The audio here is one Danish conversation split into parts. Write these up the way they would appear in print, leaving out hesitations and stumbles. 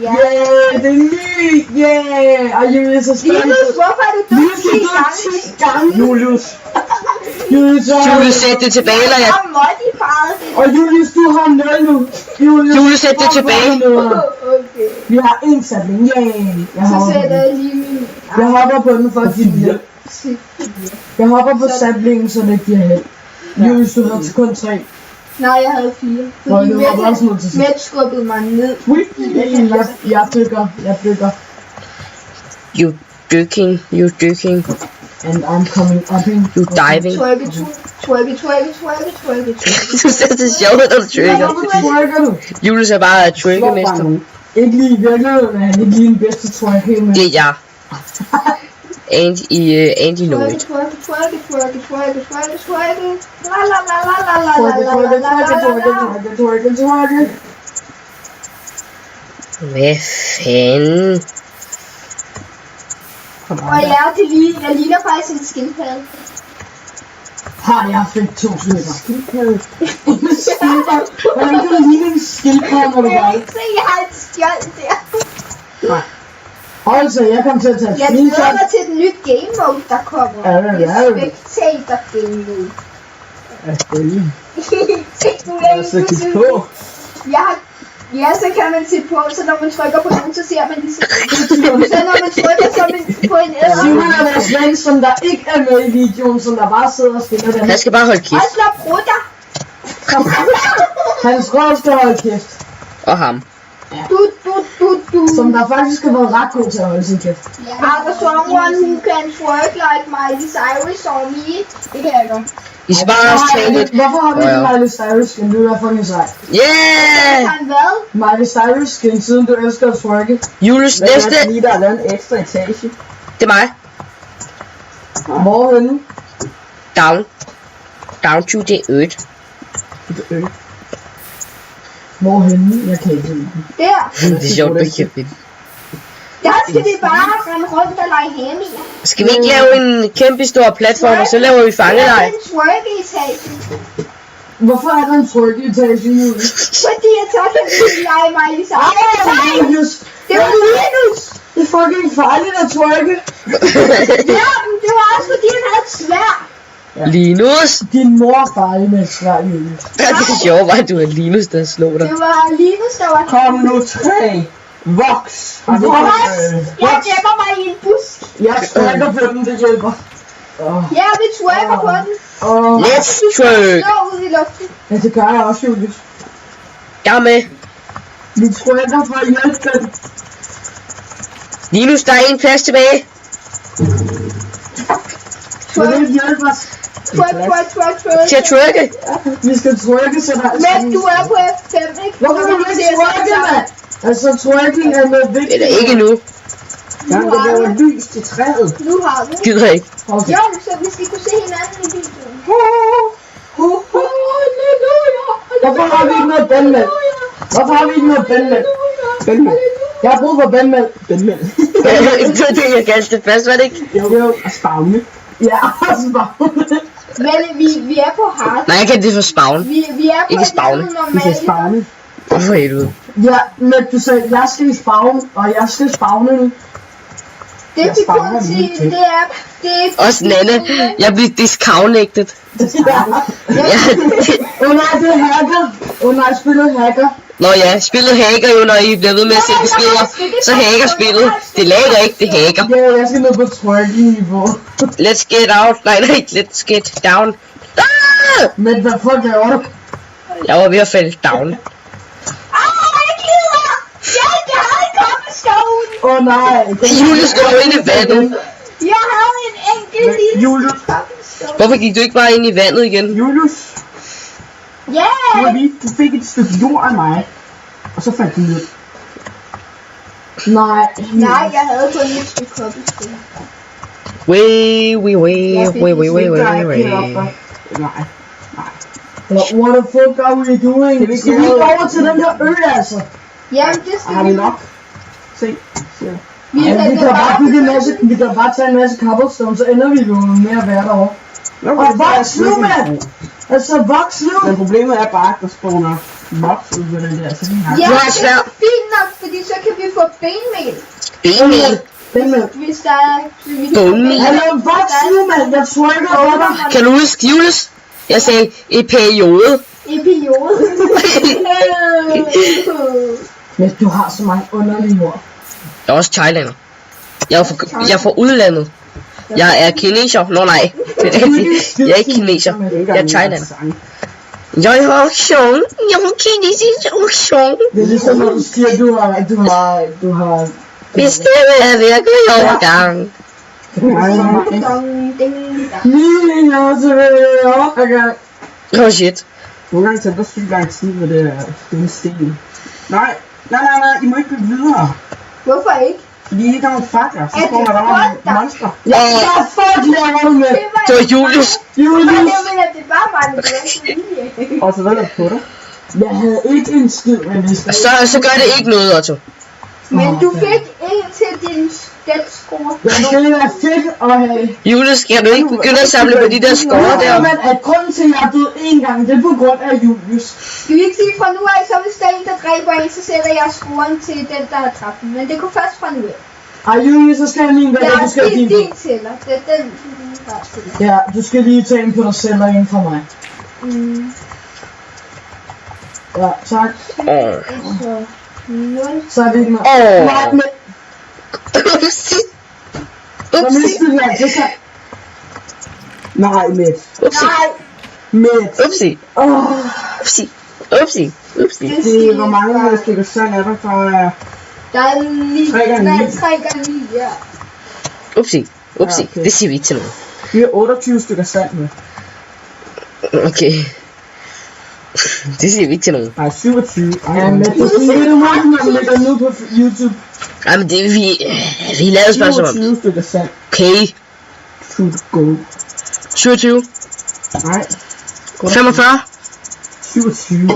Ja. Yeah, det er ny. Yeah. Og Julius er stadig. Julius, hvorfor er du død 10 gange? Julius, sæt det tilbage, eller jeg... Og Julius, du har 0 nu. Julius, sæt det tilbage. Okay. Vi har en samling. Yeah. Så sætter jeg lige min... Jeg hopper på den for at give hjælp. Jeg hopper på sablingen, så det giver held. Julius, du har kun 3. Nej, jeg havde 4. Fordi Mette skubbede mig ned. Jeg dykker. You dyking. And I'm coming up in. You diving. Twerke. Du ser det sjovt, når du trigger. Hvorfor twerker du? Julius er bare triggermester. Ikke lige i virkeligheden, er han ikke lige den bedste twerke med. Det er jeg. Andy Lloyd. Twerke. Hvad fanden? Og jeg ligner faktisk en skildpadde. Har jeg fik 2 stykker. Skildpadde. Hvordan kan du lide en skildpadde, når du Jeg var? kan ikke se, jeg har et skjold der. Nej. Hold så, jeg kommer til at tage Jeg glæder mig til den nye game mode, der kommer. Spectator game mode. Ja, så kan man se på, så når man trykker på nogen, så ser man de så når man trykker på en æder. Simon er vores ven, som der ikke er med i videoen, som der bare sidder og spiller den. Jeg skal bare holde kæft. Og slå brutter. Hans røv skal holde kæft. Og ham. Du. Som der faktisk har været ret god til at holde sin kæft. Are there someone who can twerk like Miley Cyrus or me? Det kan jeg godt. I skal bare også tage lidt. Hvorfor har vi ikke Miley Cyrus skin? Du er fucking sej. Yeah! Han hvad? Miley Cyrus skin, siden du elsker at twerke. Julius næste. Jeg lige der er lavet en ekstra etage. Det er mig. Hvorhenne? Down to the earth. Hvorhenne? Jeg kan ikke lide den. Der. Det er sjovt, du ikke kan finde. Der skal vi bare rende rundt og lege hamier. Skal vi ikke lave en kæmpe stor platform, og så laver vi fangelej? Det er en twerke-etage. Hvorfor er der en twerke-etage i Julius? Fordi jeg så kan vi lege Miley Cyrus. Julius! Det var Linus. Det er fucking farligt at twerke. Ja, men det var også fordi han havde et sværd. Linus! Din mor er farlig med et sværd, Julius. Det er sjovt, at du er Linus, der slår dig. Det var Linus, der var... Kom nu 3. Voks. Jeg gemmer mig i en busk. Jeg twerker på den, det hjælper. Ja, vi twerker på den. Let's twerk! Slå ud i luften. Ja, det gør jeg også, Julius. Jeg er med. Vi twerker for at hjælpe den. Linus, der er en plads tilbage. Vil du ikke hjælpe os? Twerk. Til at twerke. Vi skal twerke, så der er... Men du er på F5, ikke? Hvorfor vil du ikke twerke, mand? Altså, twerking er noget vigtigt. Eller ikke nu. Jamen, det bliver lys til træet. Nu har vi. Gider ikke. Okay. Jo, så vi skal kunne se hinanden i videoen. Hvorfor har vi ikke noget bandmænd? Hvorfor har vi ikke noget bandmænd? Jeg har brug for bandmænd. Det var det, jeg kaldte det først, var det ikke? Jo. Og spavne. Ja, spavne. Men vi er på hard. Nej, jeg kaldte det for spawn. Vi er på Ikke spavne. Vi skal spavne. Hvorfor er du? Ja, men du sagde, jeg skal i spavne, og jeg skal spavne nu. Det er kun sige, det er... Også Nanne, jeg blev disconnected. Ja. Ja, Nej, det er hacker. Nej, spillet hacker. Nå ja, spillet hacker jo, når I bliver ved med at se beskeder. Så hacker spillet. Det lager ikke, det hacker. Ja, jeg skal ned på twerking-niveau. Let's get out. Nej, let's get down. Ah! Men hvad fuck er du? Jeg var ved at falde down. Jeg glider! Jeg havde en koppestone! Nej. Julius går ind i vandet. Jeg havde en enkelt lille Julius. koppestone. Hvorfor gik du ikke bare ind i vandet igen? Julius. Ja! Du fik et stykke jord af mig. Og så faldt du ned. Nej, jeg havde kun et stykke koppestone. Way. Nej. What the fuck are we doing? Det vil Skal vi ikke over til den her ø, altså? Jamen, det skal Har vi nok? Se. Vi kan bare tage en masse cobblestone, så ender vi jo med at være derovre. Og voks nu, mand! Altså, voks nu! Men problemet er bare, at der spawner voks ud ved den der, så vi har... Ja, Du har det er svær. fint nok, fordi så kan vi få benmel. Benmel. Hvis der er... Benmel. Hallo, voks nu, mand! Jeg trykker på dig! Kan du huske Jules? Jeg sagde i periode. I periode. Men du har så mange underlige ord. Jeg er også thailander. Jeg er fra udlandet. Jeg er kineser. Nå nej, det er rigtigt. Jeg er ikke kineser. Jeg er thailander. Jeg er auktion. Jeg er kinesisk auktion. Det er ligesom, når du siger, du har... Hvis det er virkelig overgang. Oh shit. Nogle gange tager det sygt lang tid med det den sten. Nej, I må ikke bygge videre. Hvorfor ikke? Fordi I der er nogle fakker, så Er det kommer der godt, nogle monster. Ja, fuck, laver du med? Det var Julius. Julius! Jeg mener, det var det vilje. Og så hvad er der på dig? Jeg havde ikke en skid med det. Så gør det ikke noget, Otto. Men du fik en til din sketscore. Ja, det ville være fedt at have... Julius, skal du ikke begynde at samle på de der skåre der? Men at grunden til, at jeg er død en gang, det er på grund af Julius. Skal vi ikke sige fra nu af, så hvis der er en, der dræber en, så sætter jeg scoren til den, der har dræbt den. Men det kunne først fra nu af. Ej, Julius, så skal jeg lige være, du skal det have er din. din tæller. Det er den, der tæller. Ja, du skal lige tage en på dig selv og en for mig. Ja, tak. Så er vi ikke med. Nej, men... Upsi. Så Upsi. mistede jeg, det så... Nej, Mets. Upsi. Mets. Upsi. Upsi. Upsi. Upsi. Det er, hvor mange stykker sand er der for... Der er 9. 3 gange 9. 3 gange 9, ja. Upsi. Upsi. Ja, okay. Det siger vi ikke til nogen. Vi har 28 stykker sand med. Okay. Det siger vi ikke til nogen. Nej, 27. Ja, men det er meget, når man lægger nu på YouTube. Ej, men det er vi lavede spørgsmål om. 27 stykker sand. Okay. To go. 27. Nej. 45. 27.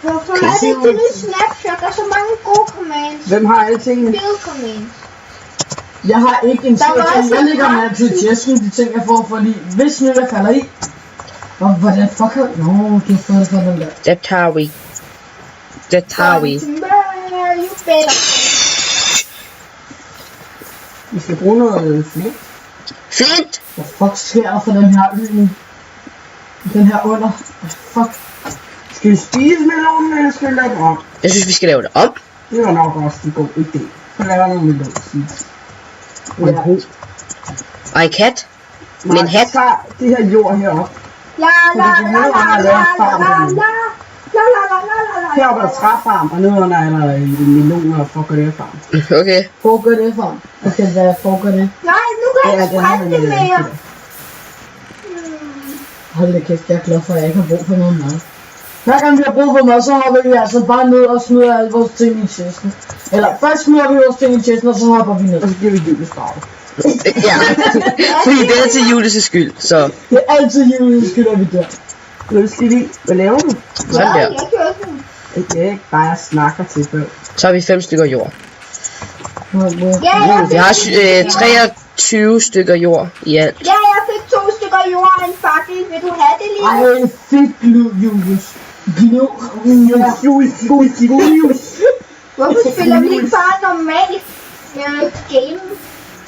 Hvorfor er det ikke det Snapchat? Der er så mange gode commands. Hvem har alle tingene? Fede commands. Jeg har ikke en Der var skid. også Jeg en lægger mærke til Jesken, de ting jeg får, fordi hvis nu jeg falder i... Og hvordan fuck har... Nå, du har fået det fra den der. Det tager vi. Det tager vi. You better. Vi skal bruge noget flint. Fint. Hvad fuck sker der for den her øl? Den her under? Fuck. Skal vi spise melonen, eller skal vi lave den om? Jeg synes, vi skal lave det om. Det var nok også en god idé. Så laver vi nogle melon. Og en Ja. bro. Og en kat. Med en hat. tager det her jord herop. La la la la la la la la. Heroppe er der træfarm, og nedenunder er der meloner og frugtfarm. Okay. Foregår det for? Okay, hvad foregår det? Nej, nu kan jeg ikke sprænge det mere. Hold da kæft, jeg er glad for, at jeg ikke har brug for noget mad. Hver gang vi har brug for mad, så hopper vi altså bare ned og smider alle vores ting i chesten. Eller først smider vi vores ting i chesten, og så hopper vi ned. Og så giver vi Julius farve. Ja. Fordi det er til Julius' skyld, så. Det er altid Julius skyld, at vi dør. Hvad skal vi? Hvad laver du? Sådan der. Jeg kører den. Det er ikke bare, jeg snakker til før. Så har vi 5 stykker jord. Ja, Vi har 23 stykker jord i alt. Ja, jeg fik 2 stykker jord og en fakkel. Vil du have det lige? Ej, fedt glud, Julius. Glud. Julius. Hvorfor spiller vi ikke bare normalt game?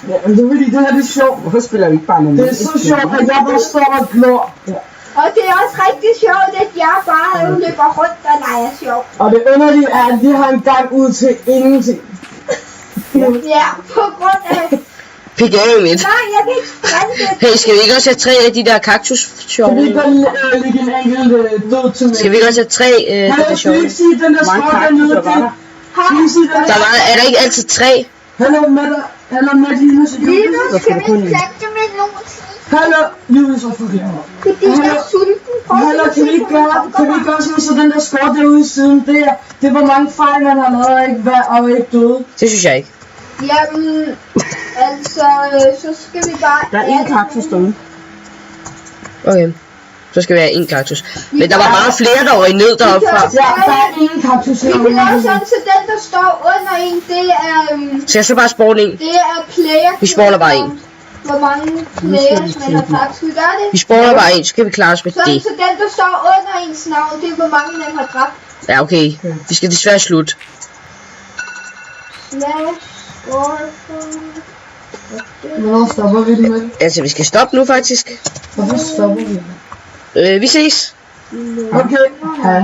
Ja, men det er fordi, det her det er sjovt. Hvorfor spiller vi ikke bare normalt? Det er så sjovt, at jeg bare står og glor. Ja. Og det er også rigtig sjovt, at jeg bare løber rundt og leger sjov. Og det underlige er, at vi har en gang ud til ingenting. Ja, på grund af... Pik af mit. Nej, jeg kan ikke sprænge det. Hey, skal vi ikke også have 3 af de der kaktus Kan vi sjove? ikke bare lægge en enkelt død til mig? Skal vi ikke også have 3 Nej, der jeg sjove? skal ikke sige den der Mange spot dernede. kaktus, der var der. Er der ikke altid 3? Hallo med Linus. Linus, kan vi ikke plante med nogen? Hallo, Julius, hvorfor det her? Fordi jeg er sulten. Hallo, kan vi ikke gøre sådan, så den der skår derude i siden, det var mange fejl, man har lavet, og ikke og ikke døde. Det synes jeg ikke. Jamen, altså, så skal vi bare... Der er en kaktus derude. Okay. Så skal vi have 1 kaktus. Men der var bare flere, der var ned deroppe fra. Ja, der er ingen kaktus Vi her. kan lave sådan, så den, der står under en, det er... Så jeg så bare spawne en. Det er player. Vi spawner bare en. hvor mange players man har dræbt. Skal vi gøre det? Vi spawner bare en, så kan vi klare os med Så det. den, der står under ens navn, det er, hvor mange man har dræbt. Ja, okay. Vi skal desværre slutte. Slash score. Hvornår stopper vi den med? Altså, vi skal stoppe nu, faktisk. Hvorfor stopper vi den? Vi ses. Okay, hej hej.